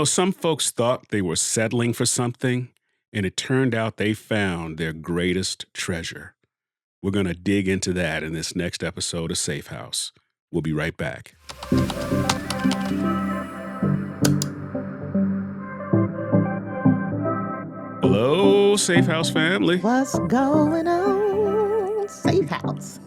Some folks thought they were settling for something, and it turned out they found their greatest treasure. We're going to dig into that in this next episode of Safehouse. We'll be right back. Hello, Safehouse family. What's going on, Safehouse?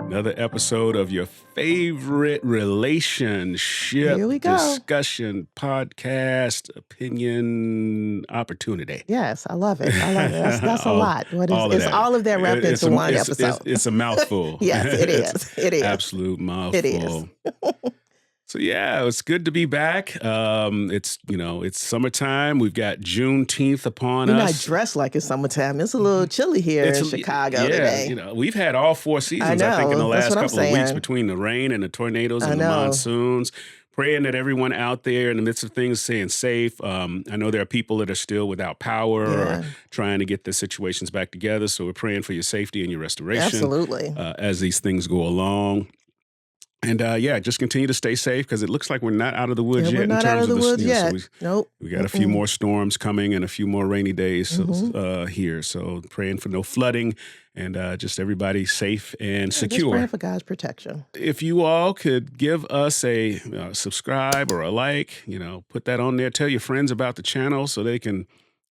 Another episode of your favorite relationship discussion podcast, opinion, opportunity. Yes, I love it. That's a lot. All of that wrapped into one episode. It's a mouthful. Yes, it is. It is. Absolute mouthful. It is. So yeah, it's good to be back. It's summertime. We've got Juneteenth upon us. You're not dressed like it's summertime. It's a little chilly here in Chicago today. We've had all four seasons, I think, in the last couple of weeks between the rain and the tornadoes and the monsoons. Praying that everyone out there in the midst of things is staying safe. I know there are people that are still without power or trying to get their situations back together. So we're praying for your safety and your restoration. Absolutely. As these things go along. And just continue to stay safe because it looks like we're not out of the woods yet. We're not out of the woods yet. So we got a few more storms coming and a few more rainy days here. So praying for no flooding and just everybody safe and secure. Just praying for God's protection. If you all could give us a subscribe or a like, put that on there. Tell your friends about the channel so they can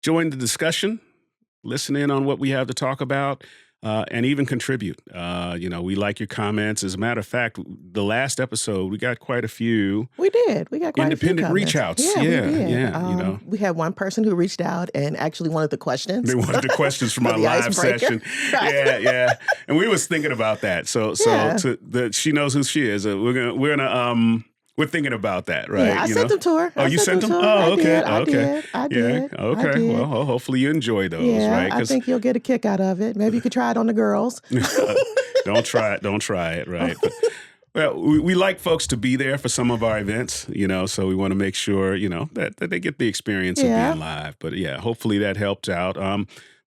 join the discussion, listen in on what we have to talk about. And even contribute. We like your comments. As a matter of fact, the last episode, we got quite a few. We did. We got quite independent a few reach outs. Yeah. We had one person who reached out and actually wanted the questions. They wanted the questions from our live session. Yeah. And we was thinking about that. So she knows who she is. We're thinking about that, right? Yeah, I sent them to her. Oh, you sent them? Oh, okay. I did. Yeah, okay. Well, hopefully you enjoy those, right? I think you'll get a kick out of it. Maybe you could try it on the girls. Don't try it, right? But, well, we like folks to be there for some of our events, so we want to make sure, that they get the experience of being live. But yeah, hopefully that helped out.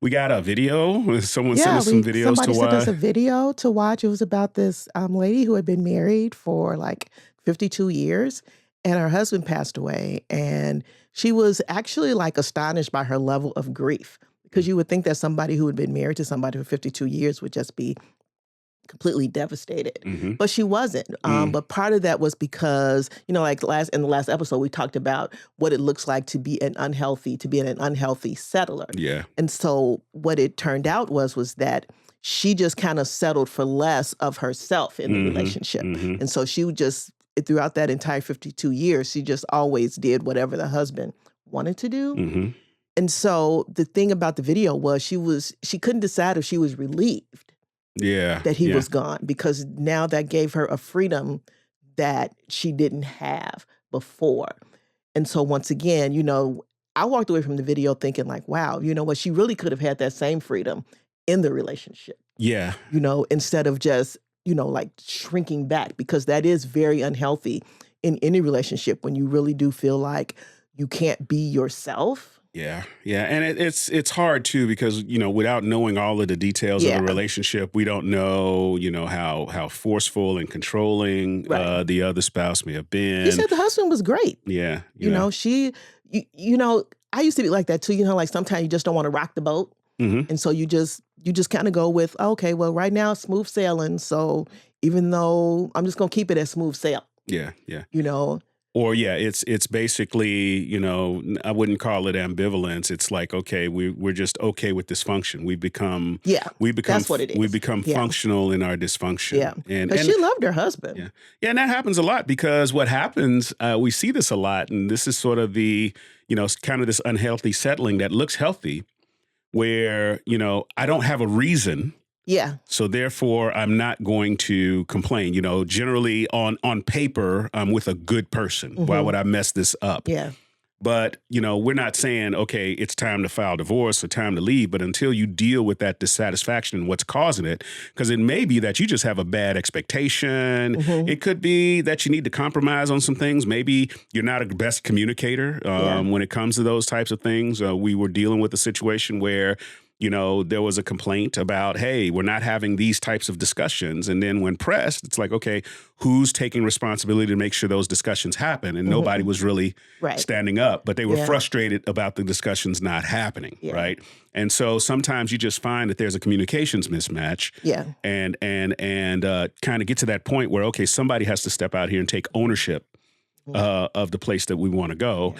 We got a video. Someone sent us some videos to watch. Somebody sent us a video to watch. It was about this lady who had been married for 52 years, and her husband passed away. And she was actually astonished by her level of grief, because you would think that somebody who had been married to somebody for 52 years would just be completely devastated. Mm-hmm. But she wasn't. But part of that was because, in the last episode, we talked about what it looks like to be an unhealthy settler. Yeah. And so what it turned out was that she just kind of settled for less of herself in the relationship. Mm-hmm. And so she would just, throughout that entire 52 years, she just always did whatever the husband wanted to do. Mm-hmm. And so the thing about the video was she couldn't decide if she was relieved that he was gone, because now that gave her a freedom that she didn't have before. And so once again, I walked away from the video thinking wow, she really could have had that same freedom in the relationship. Yeah. Instead of just shrinking back, because that is very unhealthy in any relationship when you really do feel like you can't be yourself. Yeah. And it's hard too, because, without knowing all of the details of a relationship, we don't know, how forceful and controlling the other spouse may have been. She said the husband was great. Yeah. I used to be like that too, sometimes you just don't want to rock the boat. Mm-hmm. And so you just kind of go with, okay, well, right now it's smooth sailing. So even though I'm just going to keep it as smooth sail. Yeah. Or it's basically, I wouldn't call it ambivalence. It's okay, we're just okay with dysfunction. We become that's what it is. We become functional in our dysfunction. Yeah, and she loved her husband. Yeah, and that happens a lot, because what happens, we see this a lot, and this is sort of the, kind of this unhealthy settling that looks healthy, where, I don't have a reason. Yeah. So therefore, I'm not going to complain. Generally on paper, I'm with a good person. Mm-hmm. Why would I mess this up? Yeah. But, we're not saying, okay, it's time to file divorce or time to leave. But until you deal with that dissatisfaction and what's causing it, because it may be that you just have a bad expectation. Mm-hmm. It could be that you need to compromise on some things. Maybe you're not a best communicator when it comes to those types of things. We were dealing with a situation where there was a complaint about, hey, we're not having these types of discussions. And then when pressed, it's like, okay, who's taking responsibility to make sure those discussions happen? And nobody was really standing up, but they were frustrated about the discussions not happening, right? And so sometimes you just find that there's a communications mismatch, and kind of get to that point where, okay, somebody has to step out here and take ownership of the place that we want to go.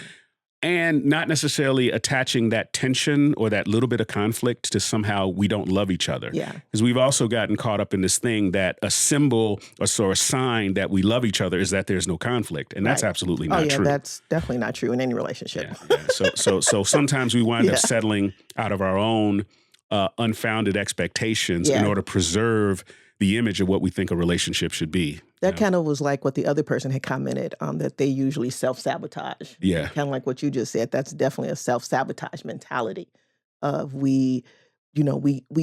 And not necessarily attaching that tension or that little bit of conflict to somehow we don't love each other. Because we've also gotten caught up in this thing that a symbol or a sign that we love each other is that there's no conflict. And that's absolutely not true. That's definitely not true in any relationship. So sometimes we wind up settling out of our own unfounded expectations in order to preserve the image of what we think a relationship should be. That kind of was like what the other person had commented, that they usually self-sabotage. Kind of like what you just said. That's definitely a self-sabotage mentality of we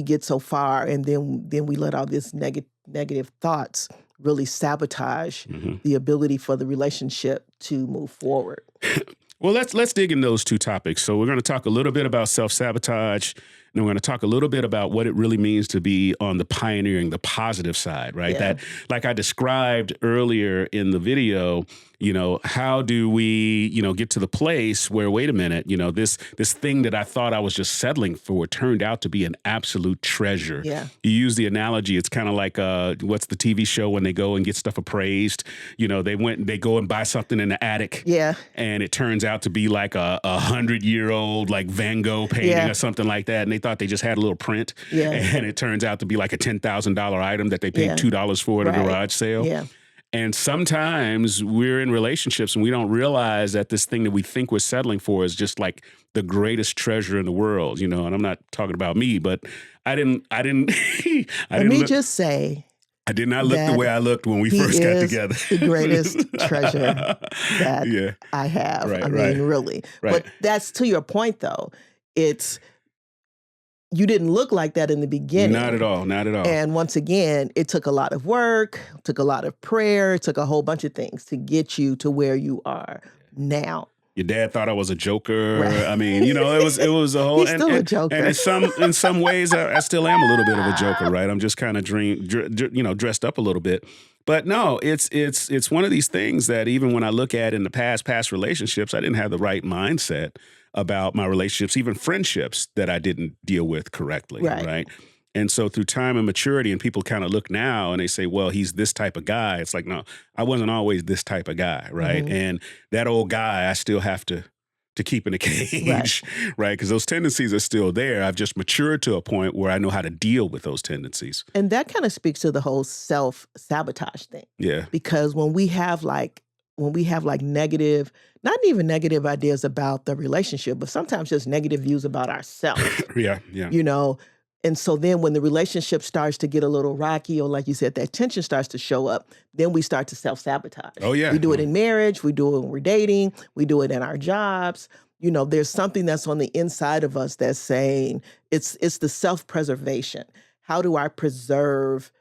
get so far and then we let all this negative thoughts really sabotage the ability for the relationship to move forward. Well, let's dig in those two topics. So we're going to talk a little bit about self-sabotage, and we're going to talk a little bit about what it really means to be on the pioneering, the positive side, right? That, like I described earlier in the video, how do we, get to the place where, wait a minute, this thing that I thought I was just settling for turned out to be an absolute treasure. You use the analogy, it's kind of like, what's the TV show when they go and get stuff appraised? They go and buy something in the attic. And it turns out to be like a 100-year-old like Van Gogh painting or something like that. And they thought they just had a little print. And it turns out to be like a $10,000 item that they paid $2 for at a garage sale. And sometimes we're in relationships and we don't realize that this thing that we think we're settling for is just like the greatest treasure in the world, and I'm not talking about me, but I didn't just say, I did not look the way I looked when we first got together. The greatest treasure that I have. Really. But that's to your point though. You didn't look like that in the beginning. Not at all. And once again, it took a lot of work, took a lot of prayer, took a whole bunch of things to get you to where you are now. Your dad thought I was a joker. I mean, it was a whole. He's still a joker. And in some ways, I still am a little bit of a joker, right? I'm just kind of dressed up a little bit. But no, it's one of these things that even when I look at in the past relationships, I didn't have the right mindset about my relationships, even friendships that I didn't deal with correctly, right? And so through time and maturity, and people kind of look now and they say, well, he's this type of guy. It's like, no, I wasn't always this type of guy, right? And that old guy, I still have to keep in a cage, right? Because those tendencies are still there. I've just matured to a point where I know how to deal with those tendencies. And that kind of speaks to the whole self-sabotage thing. Because when we have negative, not even negative ideas about the relationship, but sometimes just negative views about ourselves. And so then when the relationship starts to get a little rocky, or like you said, that tension starts to show up, then we start to self-sabotage. We do it in marriage, we do it when we're dating, we do it in our jobs. There's something that's on the inside of us that's saying, it's the self-preservation. How do I preserve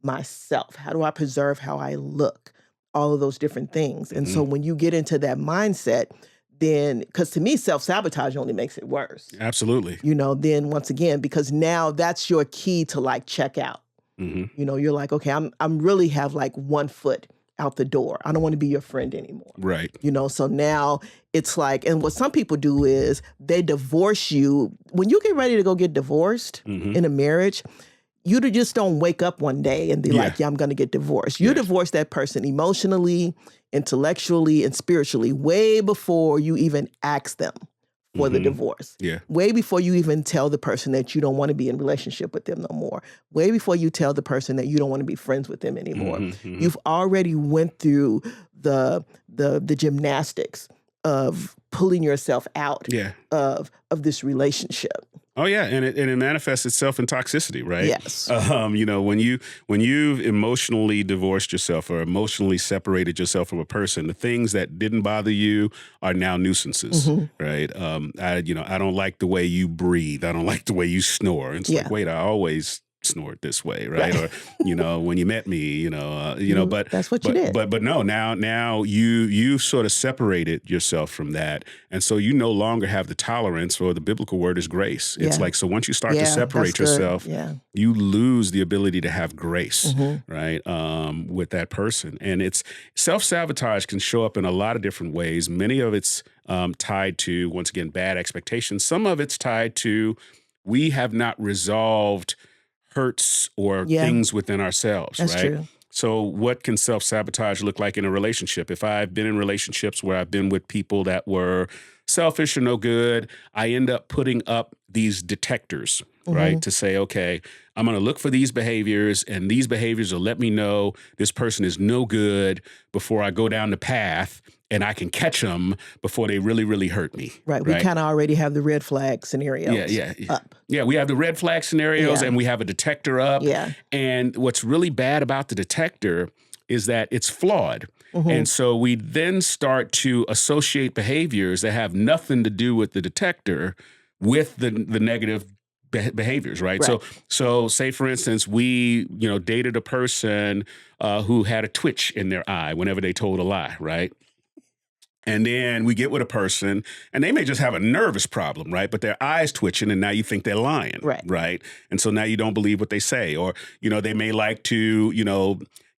myself? How do I preserve how I look? All of those different things. And so when you get into that mindset, then, because to me, self-sabotage only makes it worse. Absolutely. Then once again, because now that's your key to like check out. You're like, okay, I'm really have like one foot out the door. I don't want to be your friend anymore. Right. So now it's like, and what some people do is they divorce you. When you get ready to go get divorced in a marriage, you just don't wake up one day and be like, I'm going to get divorced. You divorce that person emotionally, intellectually, and spiritually way before you even ask them for the divorce. Way before you even tell the person that you don't want to be in a relationship with them no more. Way before you tell the person that you don't want to be friends with them anymore. You've already went through the gymnastics of pulling yourself out of this relationship. Oh yeah, and it manifests itself in toxicity, right? Yes. When you've emotionally divorced yourself or emotionally separated yourself from a person, the things that didn't bother you are now nuisances, right? I don't like the way you breathe. I don't like the way you snore. It's like, wait, I always snored this way, right? Or, when you met me, but that's what you did. but no, now you sort of separated yourself from that. And so you no longer have the tolerance, or the biblical word is grace. It's like, so once you start to separate yourself, you lose the ability to have grace, right? With that person. And it's self-sabotage can show up in a lot of different ways. Many of it's tied to, once again, bad expectations. Some of it's tied to, we have not resolved hurts or things within ourselves, That's right? true. So what can self-sabotage look like in a relationship? If I've been in relationships where I've been with people that were selfish or no good, I end up putting up these detectors, right? To say, okay, I'm going to look for these behaviors, and these behaviors will let me know this person is no good before I go down the path, and I can catch them before they really, really hurt me. Right. We kind of already have the red flag scenarios up. Yeah, we have the red flag scenarios, and we have a detector up. Yeah. And what's really bad about the detector is that it's flawed. And so we then start to associate behaviors that have nothing to do with the detector with the negative behaviors, right? So say, for instance, we, dated a person who had a twitch in their eye whenever they told a lie, right? And then we get with a person, and they may just have a nervous problem, right? But their eyes twitching, and now you think they're lying, right? And so now you don't believe what they say. Or, they may like to,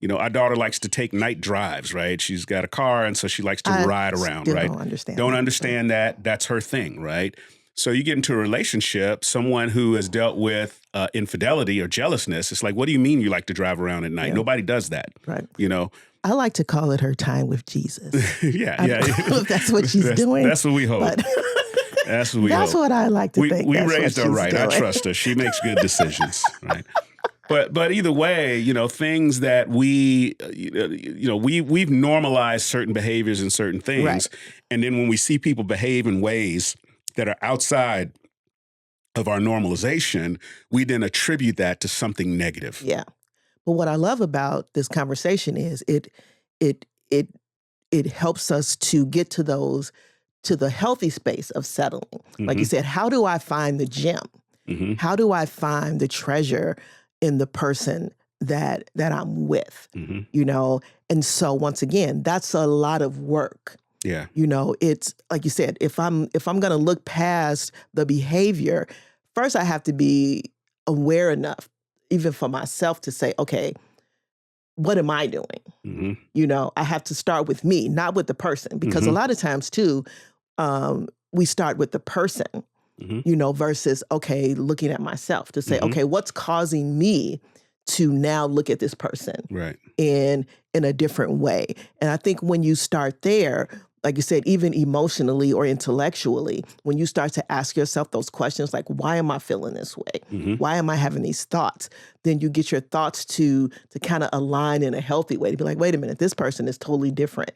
our daughter likes to take night drives, right? She's got a car, and so she likes to ride around, right? Don't understand that. That's her thing, right? So you get into a relationship, someone who has dealt with infidelity or jealousness. It's like, what do you mean you like to drive around at night? Nobody does that, right? I like to call it her time with Jesus. I don't know if that's what she's doing. That's what we hope. That's what we hope. That's what I like to think. We raised her right. I trust her. She makes good decisions, right? But either way, things that we've normalized certain behaviors and certain things, and then when we see people behave in ways that are outside of our normalization, we then attribute that to something negative. Yeah. But what I love about this conversation is it helps us to get to the healthy space of settling. Like you said, how do I find the gem? How do I find the treasure in the person that I'm with? And so once again, that's a lot of work. Yeah. It's like you said, if I'm going to look past the behavior, first I have to be aware enough, even for myself, to say, okay, what am I doing? I have to start with me, not with the person, because a lot of times too, we start with the person, versus, okay, looking at myself to say, okay, what's causing me to now look at this person in a different way? And I think when you start there, like you said, even emotionally or intellectually, when you start to ask yourself those questions, like, why am I feeling this way? Why am I having these thoughts? Then you get your thoughts to kind of align in a healthy way, to be like, wait a minute, this person is totally different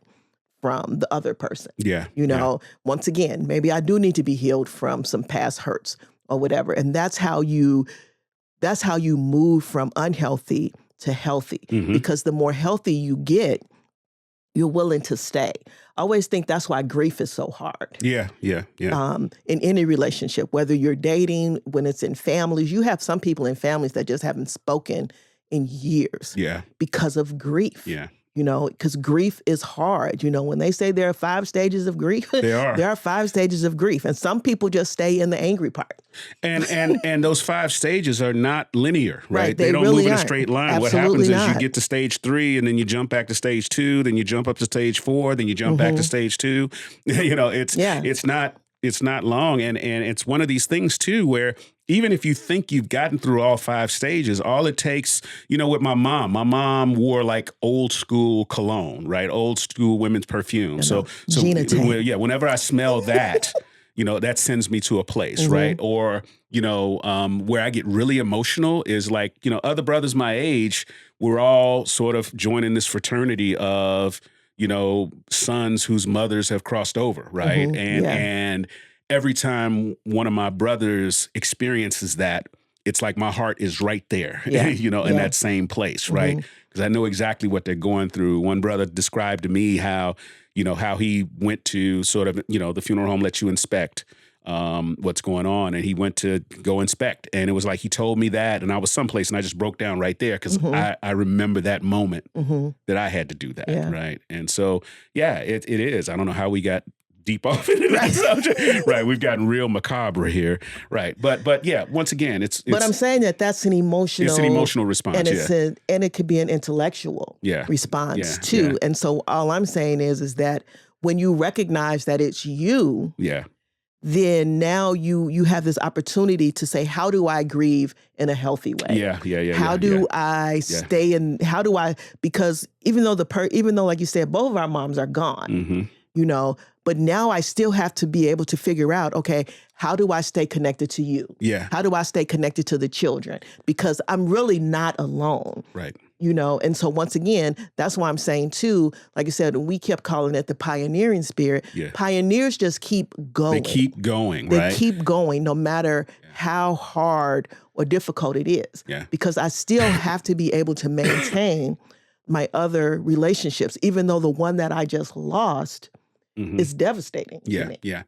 from the other person. Once again, maybe I do need to be healed from some past hurts or whatever. And that's how you move from unhealthy to healthy, because the more healthy you get, you're willing to stay. I always think that's why grief is so hard. Yeah. In any relationship, whether you're dating, when it's in families, you have some people in families that just haven't spoken in years. Because of grief. Because grief is hard. When they say there are 5 stages of grief, there are 5 stages of grief. And some people just stay in the angry part. And those 5 stages are not linear, right? They don't really move in a aren't. straight line. Absolutely what happens not. is you get to stage 3, and then you jump back to stage 2, then you jump up to stage 4, then you jump back to stage 2. It's not long. And it's one of these things too, where even if you think you've gotten through all 5 stages, all it takes, with my mom wore like old school cologne, right? Old school women's perfume. So whenever I smell that, that sends me to a place, right? Or, where I get really emotional is like, other brothers my age, we're all sort of joining this fraternity of, sons whose mothers have crossed over, right? And every time one of my brothers experiences that, it's like my heart is right there, in that same place, right? Because I know exactly what they're going through. One brother described to me how he went to sort of, the funeral home lets you inspect what's going on. And he went to go inspect. And it was like he told me that. And I was someplace and I just broke down right there because I remember that moment that I had to do that. Yeah. Right. And so, yeah, it is. I don't know how we got deep off into that subject. Right. We've gotten real macabre here. Right. But yeah, once again, it's but I'm saying that's an emotional. It's an emotional response. And yeah. And it could be an intellectual response too. Yeah. And so all I'm saying is that when you recognize that it's you, then now you have this opportunity to say, how do I grieve in a healthy way? How do I stay in? How do I? Because even though like you said, both of our moms are gone, you know, but now I still have to be able to figure out, okay, how do I stay connected to you? Yeah. How do I stay connected to the children? Because I'm really not alone. Right. You know, and so once again, that's why I'm saying too, like I said, we kept calling it the pioneering spirit. Yeah. Pioneers just keep going. They keep going, right? They keep going no matter how hard or difficult it is. Yeah. Because I still have to be able to maintain my other relationships, even though the one that I just lost is devastating to me. Yeah.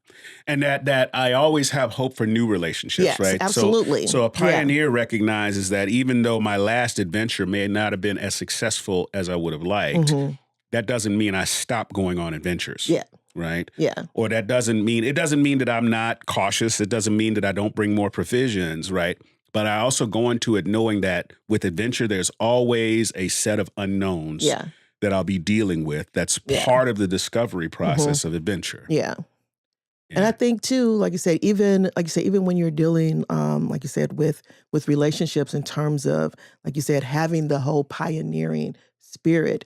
And that I always have hope for new relationships, yes, right? Absolutely. So a pioneer recognizes that even though my last adventure may not have been as successful as I would have liked, that doesn't mean I stop going on adventures. Yeah. Right? Yeah. Or it doesn't mean that I'm not cautious. It doesn't mean that I don't bring more provisions, right? But I also go into it knowing that with adventure, there's always a set of unknowns that I'll be dealing with. That's part of the discovery process of adventure. Yeah. And I think too, like you said, even when you're dealing, like you said, with relationships in terms of, like you said, having the whole pioneering spirit,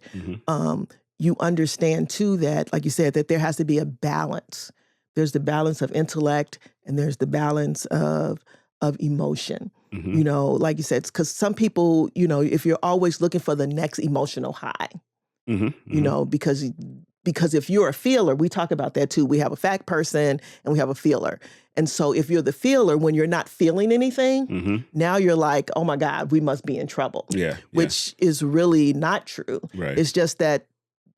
you understand too that, like you said, that there has to be a balance. There's the balance of intellect and there's the balance of emotion. You know, like you said, because some people, you know, if you're always looking for the next emotional high, you know, because if you're a feeler, we talk about that too. We have a fact person and we have a feeler. And so if you're the feeler, when you're not feeling anything, now you're like, oh my God, we must be in trouble. Which is really not true. Right. It's just that,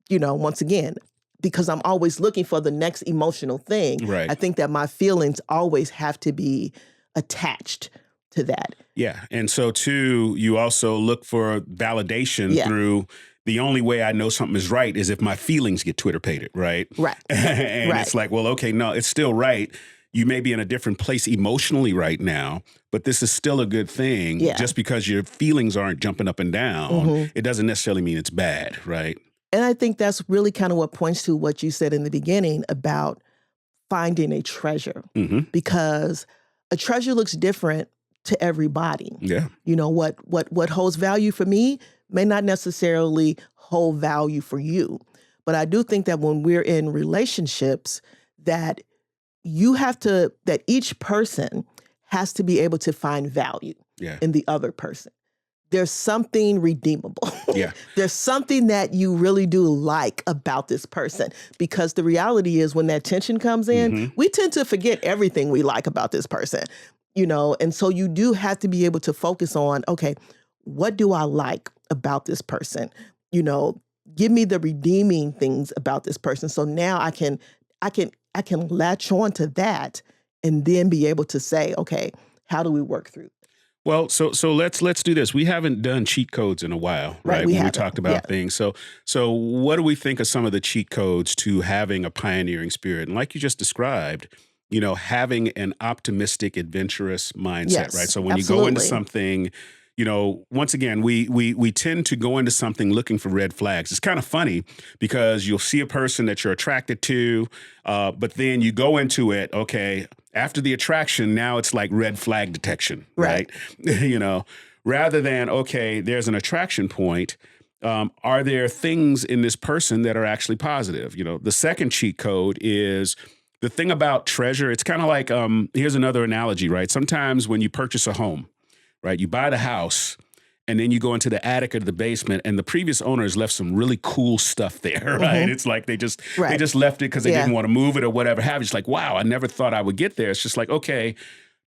you know, once again, because I'm always looking for the next emotional thing, I think that my feelings always have to be attached to that. Yeah. And so too, you also look for validation through the only way I know something is right is if my feelings get Twitter-pated, right? Right. And it's like, well, okay, no, it's still right. You may be in a different place emotionally right now, but this is still a good thing. Just because your feelings aren't jumping up and down, it doesn't necessarily mean it's bad, right? And I think that's really kind of what points to what you said in the beginning about finding a treasure. Because a treasure looks different to everybody. Yeah. You know, what holds value for me may not necessarily hold value for you. But I do think that when we're in relationships, that that each person has to be able to find value in the other person. There's something redeemable. There's something that you really do like about this person. Because the reality is when that tension comes in, we tend to forget everything we like about this person. You know, and so you do have to be able to focus on, okay, what do I like about this person? You know, give me the redeeming things about this person. So now I can latch on to that and then be able to say, okay, how do we work through? Well, so let's do this. We haven't done cheat codes in a while, right? We talked about things. So what do we think of some of the cheat codes to having a pioneering spirit? And like you just described, you know, having an optimistic, adventurous mindset, right? So when you go into something, you know, once again, we tend to go into something looking for red flags. It's kind of funny because you'll see a person that you're attracted to, but then you go into it, okay, after the attraction, now it's like red flag detection, right? You know, rather than, okay, there's an attraction point. Are there things in this person that are actually positive? You know, the second cheat code is the thing about treasure. It's kind of like, here's another analogy, right? Sometimes when you purchase a home, right, you buy the house and then you go into the attic or the basement and the previous owners left some really cool stuff there, right? It's like they just left it because they didn't want to move it or whatever have you. It's like, wow, I never thought I would get there. It's just like, okay,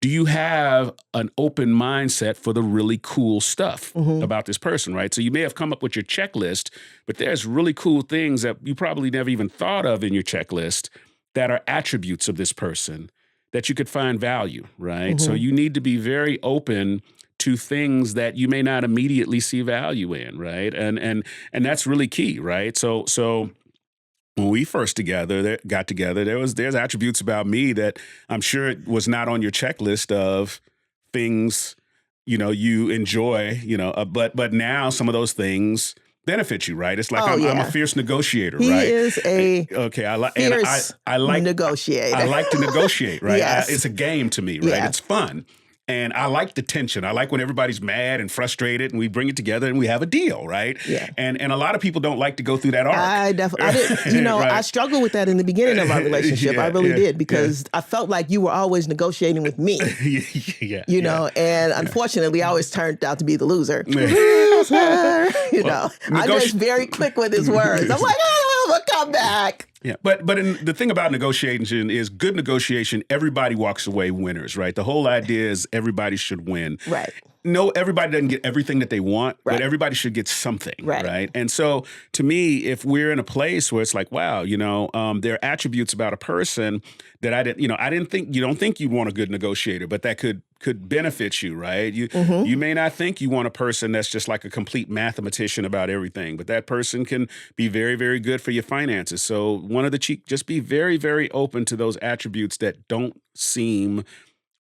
do you have an open mindset for the really cool stuff about this person, right? So you may have come up with your checklist, but there's really cool things that you probably never even thought of in your checklist that are attributes of this person that you could find value, right? So you need to be very open to things that you may not immediately see value in, right? And that's really key, right? So when we first got together, there's attributes about me that I'm sure it was not on your checklist of things, you enjoy, but now some of those things benefit you, right? It's like I'm a fierce negotiator, he right? He is a fierce negotiator. I like to negotiate, right? Yes. It's a game to me, right? Yeah. It's fun. And I like the tension. I like when everybody's mad and frustrated and we bring it together and we have a deal, right? Yeah. And a lot of people don't like to go through that arc. I did, right. I struggled with that in the beginning of our relationship. I really did, because I felt like you were always negotiating with me. And unfortunately, I always turned out to be the loser. I'm just very quick with his words. I'm like, we'll come back. Yeah, but the thing about negotiation is good negotiation, everybody walks away winners, right? The whole idea is everybody should win. Right. No, everybody doesn't get everything that they want, right. but everybody should get something, right? And so to me, if we're in a place where it's like, wow, there are attributes about a person that I don't think you'd want a good negotiator, but that could benefit you, right? You may not think you want a person that's just like a complete mathematician about everything, but that person can be very, very good for your finances. So one of the just be very, very open to those attributes that don't seem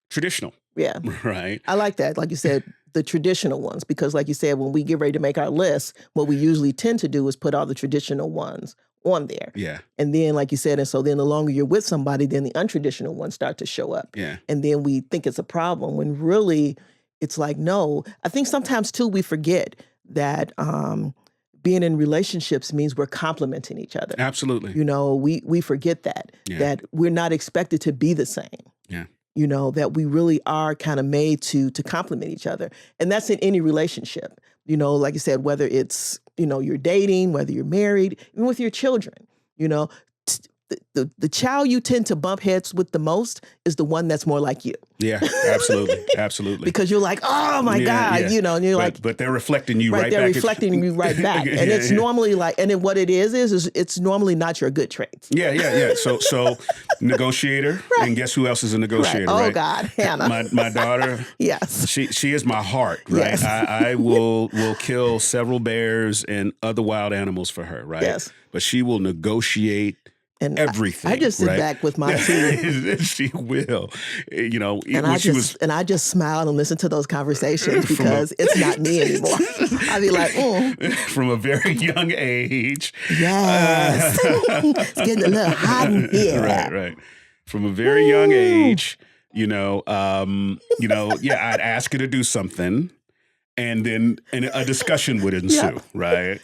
traditional. Yeah. Right. I like that. Like you said, the traditional ones, because like you said, when we get ready to make our list, what we usually tend to do is put all the traditional ones on there. Yeah. And then, like you said, and so then the longer you're with somebody, then the untraditional ones start to show up. Yeah. And then we think it's a problem when really it's like, no. I think sometimes too, we forget that being in relationships means we're complementing each other. Absolutely. We forget that we're not expected to be the same. Yeah. That we really are kind of made to complement each other. And that's in any relationship. Like you said, whether it's, you're dating, whether you're married, even with your children, the child you tend to bump heads with the most is the one that's more like you. Yeah, absolutely. Absolutely. Because you're like, oh my God, and you're but they're reflecting you right back. They're reflecting you right back. And it's normally like, and then what it is it's normally not your good traits. Yeah. So negotiator, and guess who else is a negotiator, right? Oh right? God, Hannah. My daughter. Yes. She is my heart, right? Yes. I will kill several bears and other wild animals for her, right? Yes. But she will negotiate and everything. I just sit back with my tea. She will, and I just smile and listen to those conversations because it's not me anymore. I'd be like, From a very young age. Yes. It's getting a little hot in here. Right. From a very young age, I'd ask her to do something. And then a discussion would ensue, right?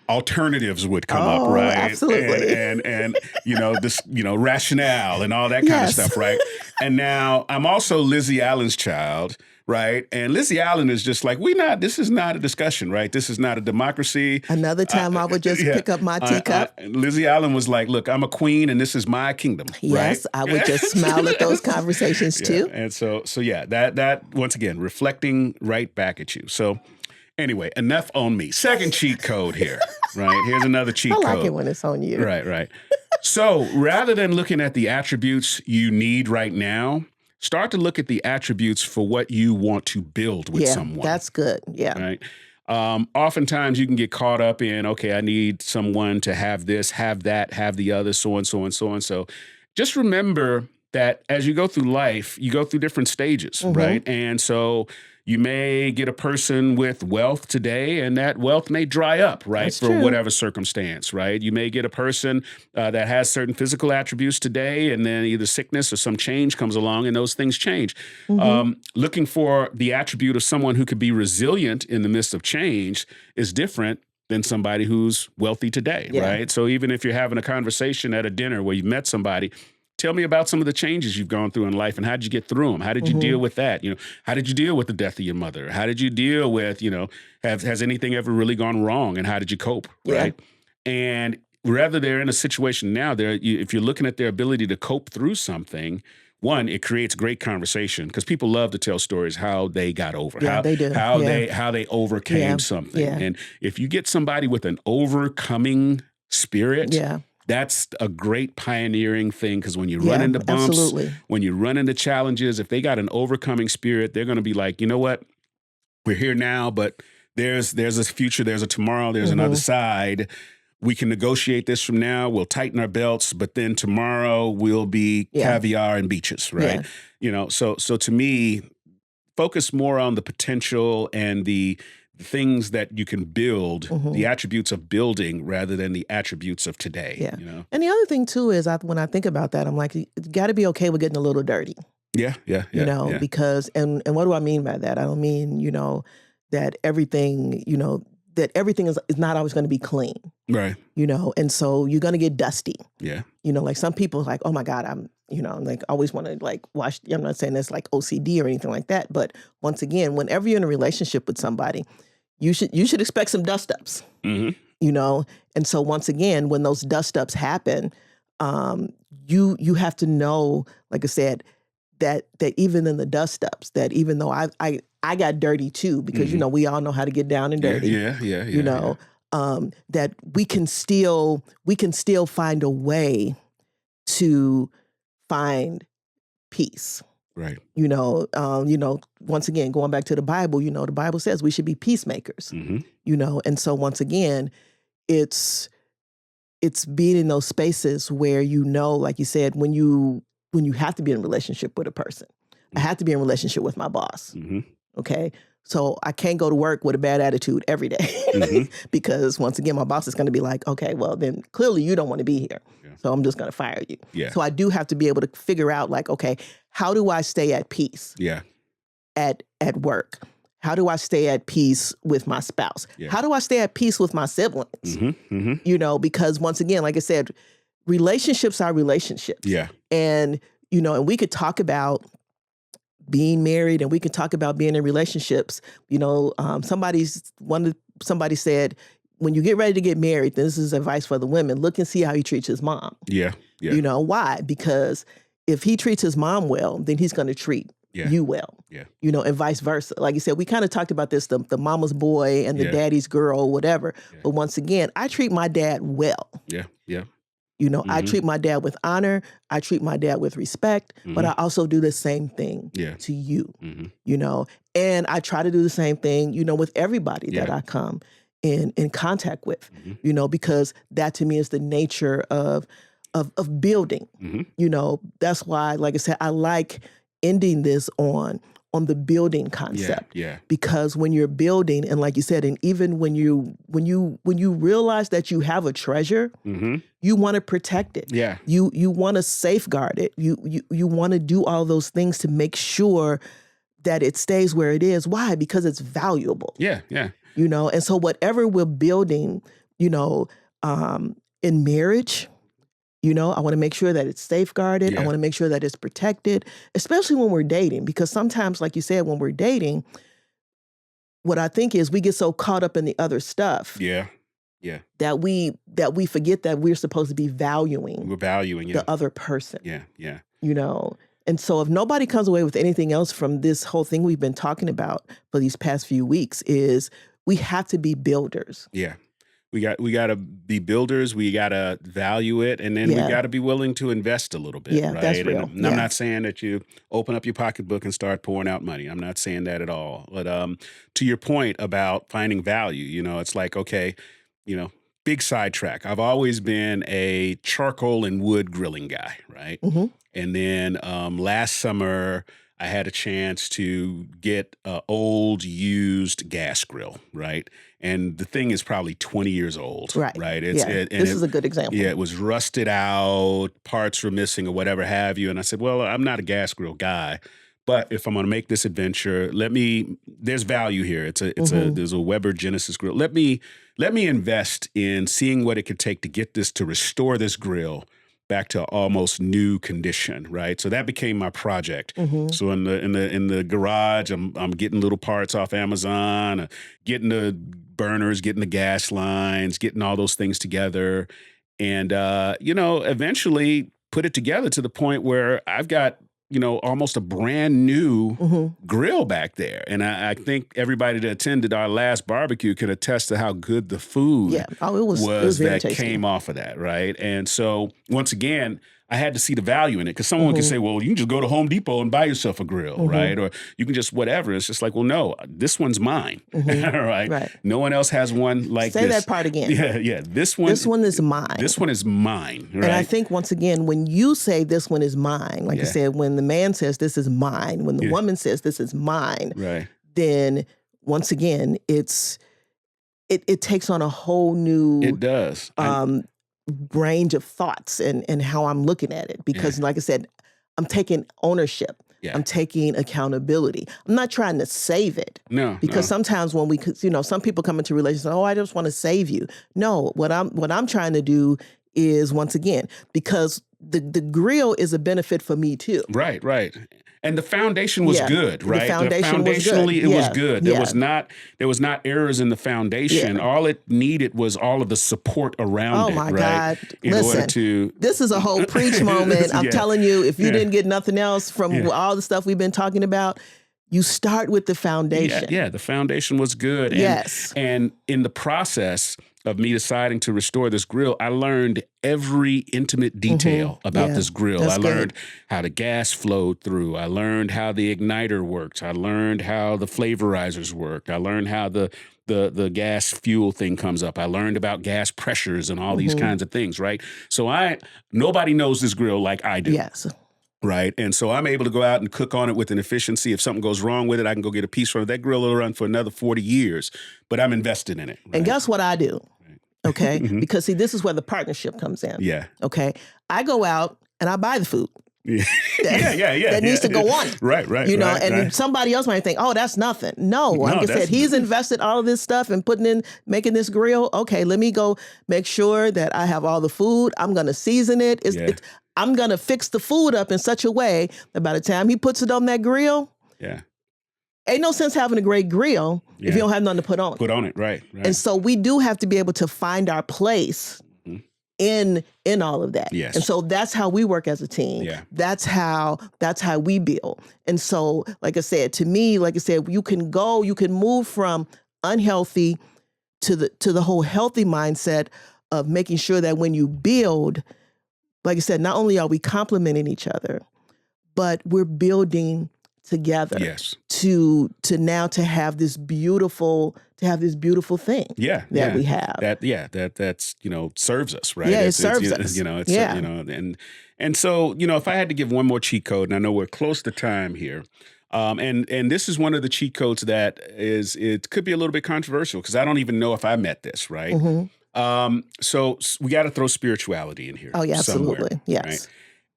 Alternatives would come up, right? Absolutely. And this, rationale and all that kind of stuff, right? And now I'm also Lizzie Allen's child, right? And Lizzie Allen is just like, this is not a discussion, right? This is not a democracy. Another time I would just pick up my teacup. Lizzie Allen was like, look, I'm a queen and this is my kingdom. Yes, right? I would just smile at those conversations too. And so that once again, reflecting right back at you. So anyway, enough on me. Second cheat code here, right? Here's another cheat code. I like it when it's on you. Right. So rather than looking at the attributes you need right now, start to look at the attributes for what you want to build with someone. That's good. Yeah. Right. Oftentimes you can get caught up in, okay, I need someone to have this, have that, have the other, so on, so on, so on. So just remember that as you go through life, you go through different stages, right? And so you may get a person with wealth today, and that wealth may dry up, right? That's for true. whatever circumstance, right? You may get a person that has certain physical attributes today, and then either sickness or some change comes along, and those things change. Looking for the attribute of someone who could be resilient in the midst of change is different than somebody who's wealthy today, right? So even if you're having a conversation at a dinner where you met somebody, tell me about some of the changes you've gone through in life and how did you get through them? How did you deal with that? How did you deal with the death of your mother? How did you deal with, has anything ever really gone wrong and how did you cope, right? And whether they're in a situation now, if you're looking at their ability to cope through something, one, it creates great conversation because people love to tell stories how they got over, they do. how they overcame something. And if you get somebody with an overcoming spirit, That's a great pioneering thing, because when you run Yeah, into bumps, absolutely. when you run into challenges, if they got an overcoming spirit, they're going to be like, you know what? We're here now, but there's a future, there's a tomorrow, there's another Mhm. side. We can negotiate this from now. We'll tighten our belts, but then tomorrow we'll be Yeah, caviar and beaches, right? yeah. So to me, focus more on the potential and the things that you can build, the Mhm. attributes of building rather than the attributes of today, Yeah. And the other thing too is when I think about that, I'm like, you got to be okay with getting a little dirty, Yeah, yeah, yeah, yeah. because and what do I mean by that? I don't mean, that everything, that everything is not always going to be clean, Right. and so you're going to get dusty. Yeah. Like some people like, oh my God, I'm, like always want to like wash. I'm not saying that's like OCD or anything like that, but once again, whenever you're in a relationship with somebody, you should expect some dust ups, Hmm. you know? And so once again, when those dust ups happen, um, you have to know, like I said, that even in the dust ups, that even though I got dirty too, because Hmm. we all know how to get down and Yeah, dirty, yeah, yeah, you yeah, yeah. know, that we can still find a way to find peace. Right. Once again, going back to the Bible, the Bible says we should be peacemakers, Hmm. and so once again, it's it's being in those spaces where, like you said, when you have to be in a relationship with a person. I have to be in a relationship with my boss. Hmm. Okay. So I can't go to work with a bad attitude every day Hmm. because once again, my boss is going to be like, okay, well, then clearly you don't want to be here. Yeah. So I'm just going to fire you. Yeah. So I do have to be able to figure out like, okay, how do I stay at peace Yeah. at work? How do I stay at peace with my spouse? Yeah. How do I stay at peace with my siblings? Hmm. Hmm. Because once again, like I said, relationships are relationships. Yeah. And, and we could talk about being married and we can talk about being in relationships. Somebody said, when you get ready to get married, this is advice for the women, look and see how he treats his mom. Yeah. Yeah. Why? Because if he treats his mom well, then he's going to treat Yeah. you well. Yeah. And vice versa. Like you said, we kind of talked about this, the mama's boy and the Yeah. daddy's girl, whatever. Yeah. But once again, I treat my dad well. Yeah. Yeah. I Hmm. treat my dad with honor. I treat my dad with respect, but Hmm. I also do the same thing Yeah. to you, Hmm. and I try to do the same thing, with everybody that Yeah. I come in contact with, Hmm. because that to me is the nature of building. Hmm. That's why, like I said, I like ending this on the building Yeah. concept, Yeah. because when you're building, and like you said, and even when you realize that you have a treasure, Hmm. you want to protect it. Yeah. You want to safeguard it. You want to do all those things to make sure that it stays where it is. Why? Because it's valuable. Yeah. Yeah. And so whatever we're building, in marriage, I want to make sure that it's safeguarded. I Yeah. want to make sure that it's protected, especially when we're dating, because sometimes, like you said, when we're dating, what I think is we get so caught up in the other stuff Yeah. Yeah. that we forget that we're supposed to be valuing We're valuing. Yeah. the other person, Yeah. Yeah. you know. And so if nobody comes away with anything else from this whole thing we've been talking about for these past few weeks, is we have to be builders. Yeah. We got to be builders. We got to value it, and then we Yeah. got to be willing to invest a little bit, Yeah, that's right? real. And I'm Yeah. not saying that you open up your pocketbook and start pouring out money. I'm not saying that at all. But to your point about finding value, it's like, okay, you know, big sidetrack. I've always been a charcoal and wood grilling guy, right? Hmm. And then last summer, I had a chance to get an old used gas grill, right? And the thing is probably 20 years old, Right. right? Yeah. This is a good example. Yeah, it was rusted out, parts were missing or whatever have you. And I said, well, I'm not a gas grill guy, but if I'm going to make this adventure, there's value here. There's a Weber Genesis grill. Let me invest in seeing what it could take to get this, to restore this grill back to almost new condition, right? So that became my project. Hmm. So in the garage, I'm getting little parts off Amazon, getting the burners, getting the gas lines, getting all those things together, and eventually put it together to the point where I've got almost a brand new Mm-hmm. grill back there. And I think everybody that attended our last barbecue can attest to how good the food Yeah. Oh, it was very that tasty. came off of that, right? And so once again, I had to see the value in it, because someone Mm-hmm. could say, well, you can just go to Home Depot and buy yourself a grill, Mm-hmm. right? Or you can just whatever. It's just like, well, no, this one's mine, Mm-hmm. right? Right. No one else has one like Say this. that part again. Yeah. This one is mine. This one is mine, right? And I think, once again, when you say this one is mine, like you said, when the man says this is mine, when the woman says this is mine, right. then once again, it takes on a whole new It does. range of thoughts and how I'm looking at it. Because like I said, I'm taking ownership. Yeah. I'm taking accountability. I'm not trying to save it. No. Because sometimes when some people come into relationships, oh, I just want to save you. No, what I'm trying to do is, once again, because the grill is a benefit for me too. Right. And the foundation was good, right? The foundation was good. Foundationally, it was good. There was not errors in the foundation. All it needed was all of the support around it. Oh my right? God! In Listen, order to, this is a whole preach moment. I'm telling you, if you didn't get nothing else from all the stuff we've been talking about, you start with the foundation. Yeah, the foundation was good. And in the process of me deciding to restore this grill, I learned every intimate detail about this grill. That's I learned how the gas flowed through. I learned how the igniter worked. I learned how the flavorizers worked. I learned how the gas fuel thing comes up. I learned about gas pressures and all these kinds of things, right? So nobody knows this grill like I do. Yes. Right. And so I'm able to go out and cook on it with an efficiency. If something goes wrong with it, I can go get a piece from it. That grill will run for another 40 years, but I'm invested in it. Right? And guess what I do? Okay. Because see, this is where the partnership comes in. Yeah. Okay. I go out and I buy the food. Yeah. That needs to go on. Right. And somebody else might think, oh, that's nothing. No, like I said, he's invested all of this stuff and making this grill. Okay, let me go make sure that I have all the food. I'm going to season it. I'm going to fix the food up in such a way that by the time he puts it on that grill, ain't no sense having a great grill if you don't have nothing to put on it. Put on it, right. And so we do have to be able to find our place in all of that. Yes. And so that's how we work as a team. Yeah. That's how we build. And so, like I said, to me, you can move from unhealthy to the whole healthy mindset of making sure that when you build, like I said, not only are we complementing each other, but we're building together. Yes. To have this beautiful thing. That we have. That's serves us, right? Yeah, it serves us. And so, if I had to give one more cheat code, and I know we're close to time here, and this is one of the cheat codes that it could be a little bit controversial, because I don't even know if I met this, right? So we got to throw spirituality in here. Oh yeah, somewhere, absolutely. Yes. Right?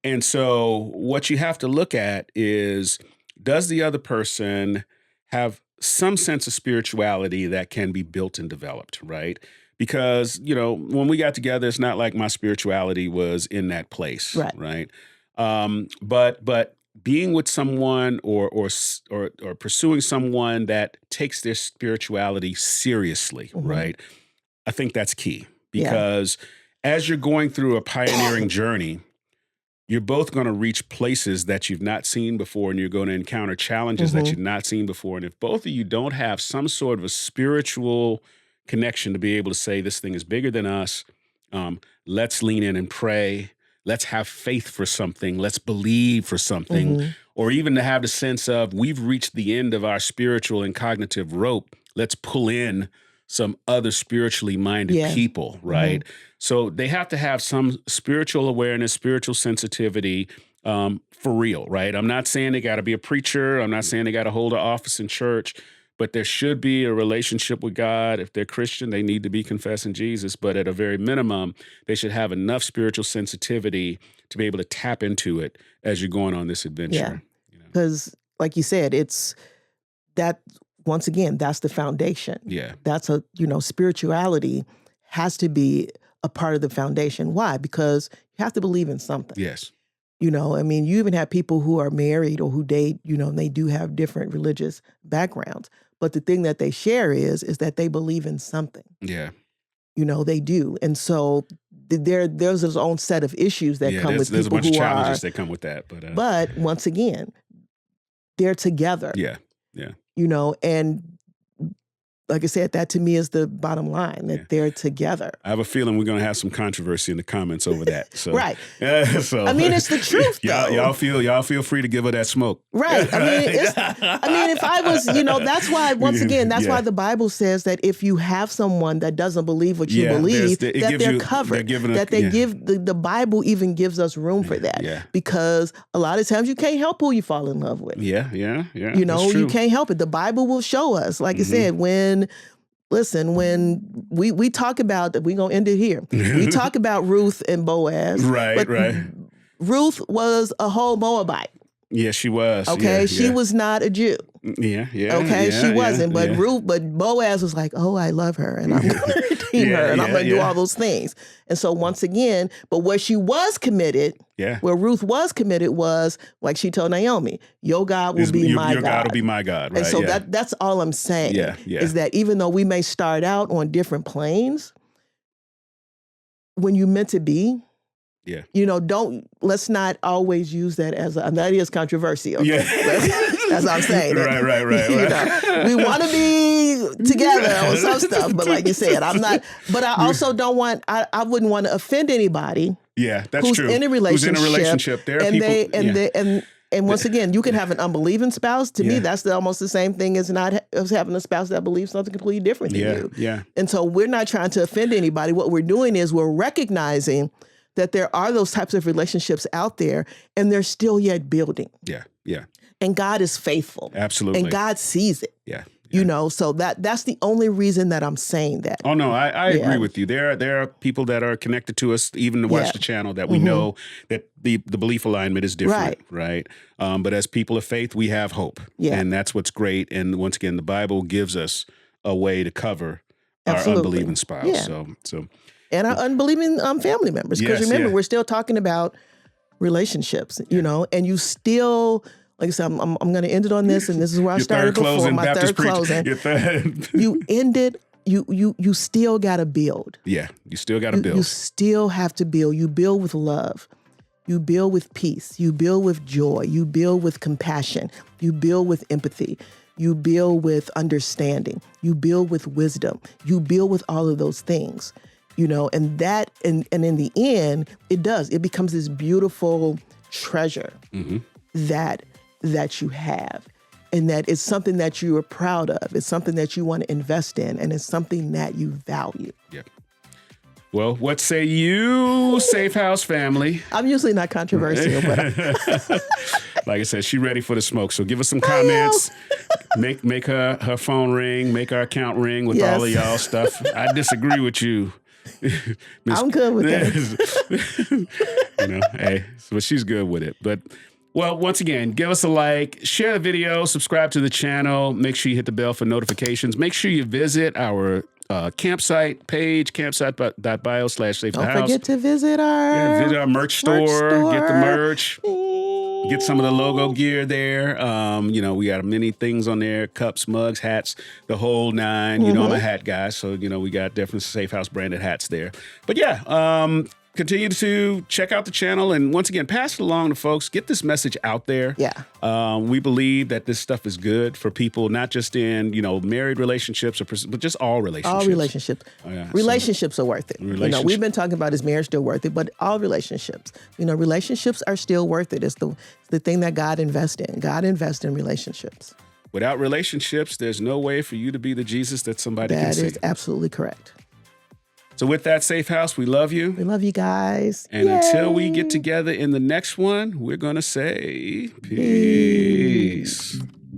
And so what you have to look at is, does the other person have some sense of spirituality that can be built and developed, right? Because, when we got together, it's not like my spirituality was in that place, right? But being with someone or pursuing someone that takes their spirituality seriously, right? I think that's key, because as you're going through a pioneering journey, you're both going to reach places that you've not seen before, and you're going to encounter challenges that you've not seen before. And if both of you don't have some sort of a spiritual connection to be able to say, this thing is bigger than us, let's lean in and pray, let's have faith for something, let's believe for something, or even to have the sense of, we've reached the end of our spiritual and cognitive rope, let's pull in some other spiritually minded people, right? So they have to have some spiritual awareness, spiritual sensitivity, for real, right? I'm not saying they got to be a preacher. I'm not saying they got to hold an office in church, but there should be a relationship with God. If they're Christian, they need to be confessing Jesus. But at a very minimum, they should have enough spiritual sensitivity to be able to tap into it as you're going on this adventure. Yeah, because like you said, it's that. Once again, that's the foundation. Yeah. That's spirituality has to be a part of the foundation. Why? Because you have to believe in something. Yes. You even have people who are married or who date, and they do have different religious backgrounds. But the thing that they share is that they believe in something. Yeah. You know, they do. And so there's his own set of issues that come with people who are. There's a bunch of challenges that come with that. But once again, they're together. Yeah. You know, and like I said, that to me is the bottom line, that they're together. I have a feeling we're going to have some controversy in the comments over that. So, right. So, I mean, it's the truth, though. Y'all feel free to give her that smoke. Right. I mean, if I was, you know, that's why, once again, that's why the Bible says that if you have someone that doesn't believe what you believe, that they're covered. The Bible even gives us room for that. Yeah. Because a lot of times you can't help who you fall in love with. Yeah. You know, you can't help it. The Bible will show us, like I said, when we talk about that, we're going to end it here. We talk about Ruth and Boaz. Right. Ruth was a whole Moabite. Yeah, she was. Okay, she was not a Jew. Yeah. Okay, she wasn't. But Boaz was like, oh, I love her, and I'm going to redeem her, and I'm going to do all those things. And so once again, but where she was committed, where Ruth was committed was, like she told Naomi, your God will be my God. Your God will be my God, right? And so that's all I'm saying, is that even though we may start out on different planes, when you're meant to be, you know, let's not always use that as that is controversial. Yeah. That's what I'm saying. Right. You know, we want to be together on some stuff, but like you said, I'm not, but I also don't want, I wouldn't want to offend anybody. Yeah, that's who's true. In a relationship. Who's in a relationship. There are people. And once again, you can have an unbelieving spouse. To me, that's almost the same thing as having a spouse that believes something completely different than you. Yeah. And so we're not trying to offend anybody. What we're doing is we're recognizing that there are those types of relationships out there, and they're still yet building. Yeah. And God is faithful. Absolutely. And God sees it. Yeah. You know, so that's the only reason that I'm saying that. Oh, no, I agree with you. There are people that are connected to us, even to watch the channel, that we know that the belief alignment is different, right? But as people of faith, we have hope. And that's what's great. And once again, the Bible gives us a way to cover our unbelieving spouse. So. And our unbelieving family members. Because remember, we're still talking about relationships, you know, and you still, like I said, I'm going to end it on this, and this is where I started before, my third closing. You ended, you still got to build. Yeah, you still got to build. You still have to build. You build with love. You build with peace. You build with joy. You build with compassion. You build with empathy. You build with understanding. You build with wisdom. You build with all of those things. You know, and that, and in the end, it becomes this beautiful treasure that you have, and that it's something that you are proud of. It's something that you want to invest in, and it's something that you value. Yeah. Well, what say you, Safehouse family? I'm usually not controversial, but like I said, she's ready for the smoke. So give us some comments. Make her phone ring. Make our account ring with all of y'all stuff. I disagree with you. I'm good with that. You know, hey, but she's good with it. But, well, once again, give us a like, share the video, subscribe to the channel, make sure you hit the bell for notifications. Make sure you visit our campsite page, campsite.bio/safehouse. Don't forget to visit our merch store. Get the merch. Get some of the logo gear there. You know, we got many things on there: cups, mugs, hats, the whole nine. You know, I'm a hat guy, so you know we got different Safehouse branded hats there. But yeah, continue to check out the channel, and once again, pass it along to folks. Get this message out there. Yeah. We believe that this stuff is good for people, not just in married relationships, but just all relationships. All relationships. Relationships are worth it. You know, we've been talking about, is marriage still worth it? But all relationships. You know, relationships are still worth it. It's the thing that God invests in. God invests in relationships. Without relationships, there's no way for you to be the Jesus that somebody can see. That is absolutely correct. So with that, Safehouse, we love you. We love you guys. And until we get together in the next one, we're going to say peace.